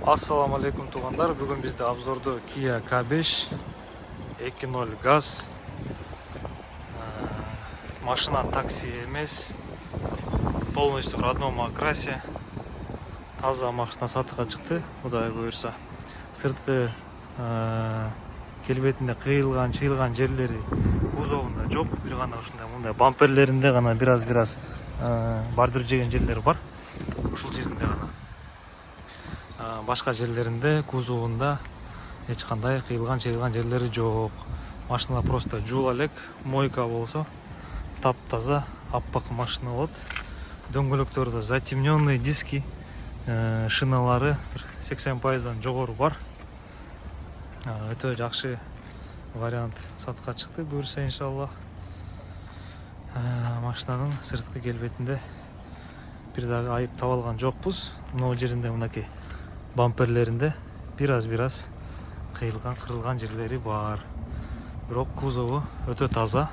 Ассаламу алейкум туугандар. Бүгүн бизде обзордо Kia K5 2.0 газ. Машина такси эмес. Полностью в родном окрасе. Таза машина сатыга чыкты. Кудай буюрса. Сырты келбетинде кыйылган, чыйылган жерлери кузовунда жок. Бир гана ушундай мындай бамперлеринде гана бир-аз бардыр жеген жерлери бар. Ушул жеринде гана. Башка жерлеринде кузовунда эч кандай кыйылган чыйылган жерлери жок. Машина просто жуула элек, мойка болсо таптаза аппак машина болот. Дөңгөлөктөрдө затемненный диски, шиналары 80%дан жогору бар. Өтө жакшы вариант сатка чыкты буюрса иншалла. Машинанын сырткы келбетинде бир дагы айып таба алган жокпуз. Мына жеринде мынакей бамперлеринде бир-аз кыйылган, кырылган жерлери бар. Бирок кузову өтө таза.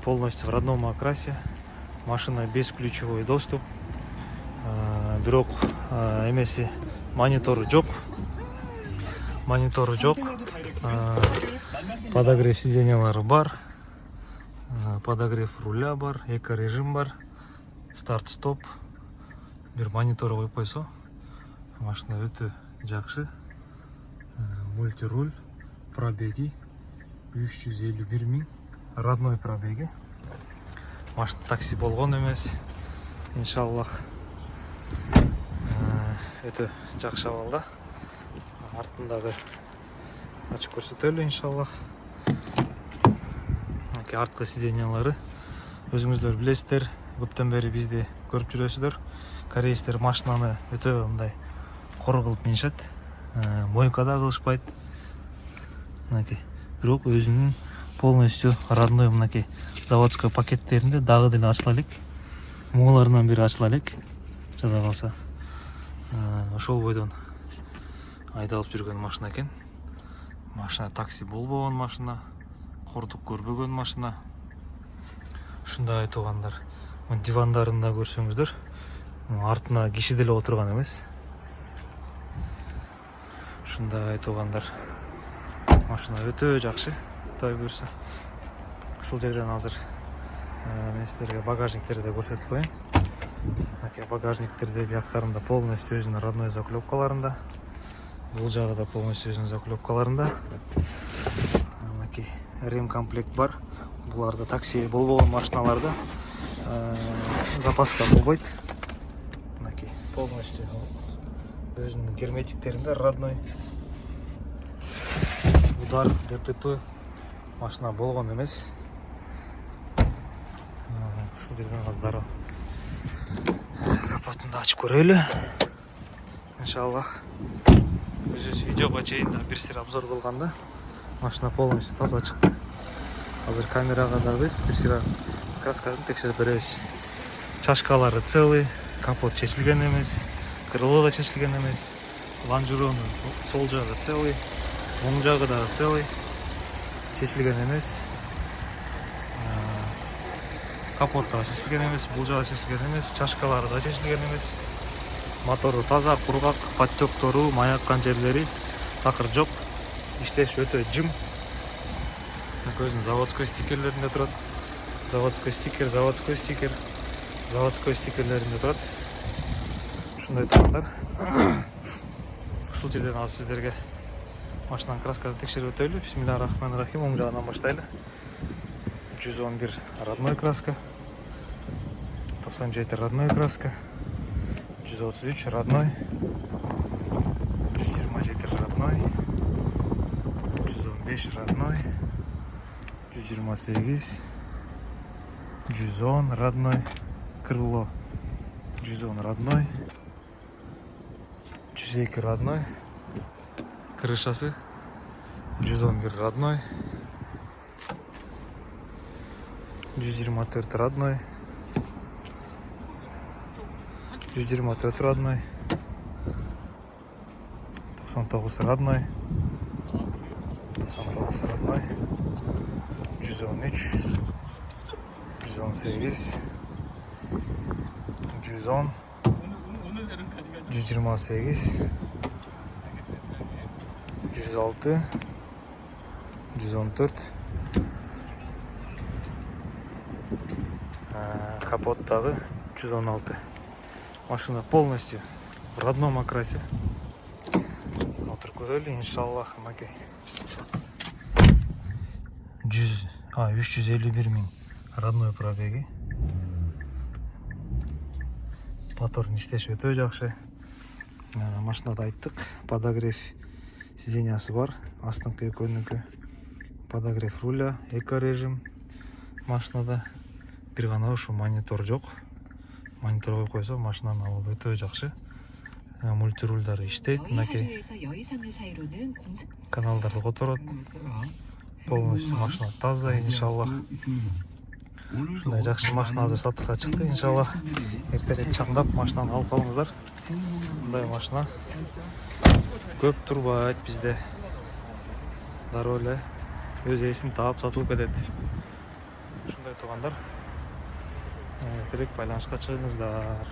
Полностью в родном окрасе. Машина бесключевой доступ. Бирок эмеси монитору жок. Подогрев сиденьялары бар. Подогрев руля бар, эко-режим бар. Старт-стоп. Бир монитор коюп койсо, машина өтө жакшы. Мультируль, пробеги 351 000, родной пробеги. Машина такси болгон эмес, иншаллах. Өтө жакшы абалда. Артындагы ачып көрсөтөлү иншаллах. Арткы сиденьялары өзүңүздөр билесиздер, көптөн бери бизди көрүп жүрөсүздөр. Корейстер машинаны өтө мындай кор кылып минишет. Мойкада кылышпайт. Мынакей. Бирок өзүнүн полностью родной мынакей заводской пакеттеринде дагы деле ачыла элек. Мууларынан бири ачыла элек. Жада калса. Ошол бойдон айдалып жүргөн машина экен. Машина такси болбогон машина. Кордук көрбөгөн машина. Ушундай туугандар. Дивандарын да көрсөңүздөр. Артына киши деле отурган эмес. Ушундай туугандар. Машина өтө жакшы. Кудай буюрса. Ушул жерден азыр мен силерге багажниктерди көрсөтүп коеюн. Мынакей багажниктерде бияктарында полностью өзүнүн родной заклепкаларында. Бул жагы да полностью өзүнүн заклепкаларында. Мынакей ремкомплект бар. Буларда такси болбогон машиналарда запаска болбойт. Мынакей полностью өзүнүн герметиктеринде родной. Удар, ДТП машина болгон эмес. Ушул жерден азыр капотун ачып көрөлү. Иншаллах. Өзүбүз видеого чейин да бир сир обзор кылганда машина полностью таза чыкты. Азыр камерага дагы бир сир краскасын текшерип беребиз. Чашкалары целый, капот чечилген эмес, крыло да чечилген эмес, лонжеронун сол жагы целый, оң жагы да целый, чечилген эмес. Капот да чечилген эмес, бул жагы чечилген эмес, чашкалары да чечилген эмес. Мотору таза, кургак, подтектору, маяккан жерлери такыр жок. Иштеш өтө жым. Көзүнүн заводской стикерлеринде турат. Заводской стикерлеринде турат. Ушундай туугандар. Ушул жерден азыр сиздерге машинанын краскасын текшерип өтөлү. Бисмиллахиррахманиррахим. Оң жагынан баштайлы. 111 родной краска. 97 родной краска. 133 родной. 127 родной. 115 родной. 128, 110 родной, крыло 110 родной, 102 родной, крышасы 111 родной, 124 родной, 124 родной, 99 родной, 99 родной, 113, 118, 110, 128, 106, 114. Капоттағы 116. Машина полностью в родном окрасе. Отырып көрелі, иншаллах, макей. 351 мың родной пробеги. Мотордың иштеши өтө жакшы. Машинада айттык, подогрев сидениясы бар, астыңкы экөөнүкү. Подогрев руля, эко-режим машинада. Бир гана ушу монитор жок. Монитор коюп койсо машинанын абалы өтө жакшы. Мультирульдары иштейт, мынакей каналдарды которот. Полностью машина таза, иншаллах. Ушундай жакшы машина азыр сатыкка чыкты, иншаллах. Эртерээк чамдап машинаны алып калыңыздар. Мындай машина көп турбайт бизде. Дароо эле өз ээсин таап сатылып кетет. Ушундай туугандар, эртерээк байланышка чыгыңыздар.